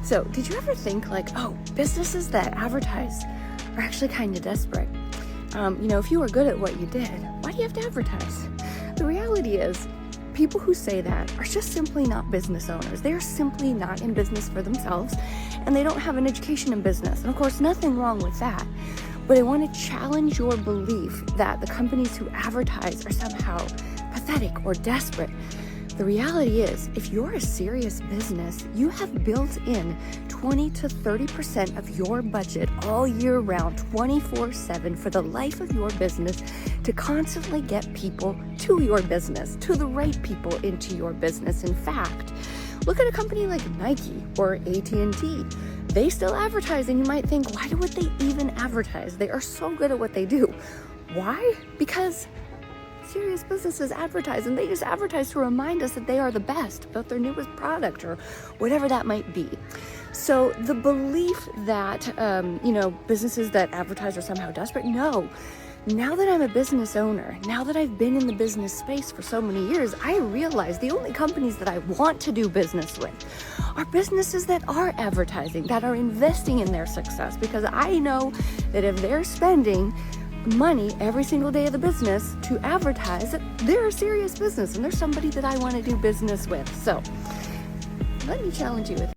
So did you ever think like, oh, businesses that advertise are actually kind of desperate? If you were good at what you did, why do you have to advertise? The reality is, people who say that are just simply not business owners. They are simply not in business for themselves, and they don't have an education in business. And of course, nothing wrong with that. But I want to challenge your belief that the companies who advertise are somehow pathetic or desperate. The reality is, if you're a serious business, you have built in 20 to 30% of your budget all year round, 24/7 for the life of your business to constantly get people to your business, to the right people into your business. In fact, look at a company like Nike or AT&T. They still advertise, and you might think, why would they even advertise? They are so good at what they do. Why? Because serious businesses advertise, and they just advertise to remind us that they are the best about their newest product or whatever that might be. So the belief that, businesses that advertise are somehow desperate, no. Now that I'm a business owner, now that I've been in the business space for so many years, I realize the only companies that I want to do business with are businesses that are advertising, that are investing in their success, because I know that if they're spending money every single day of the business to advertise, they're a serious business and they're somebody that I want to do business with. So let me challenge you with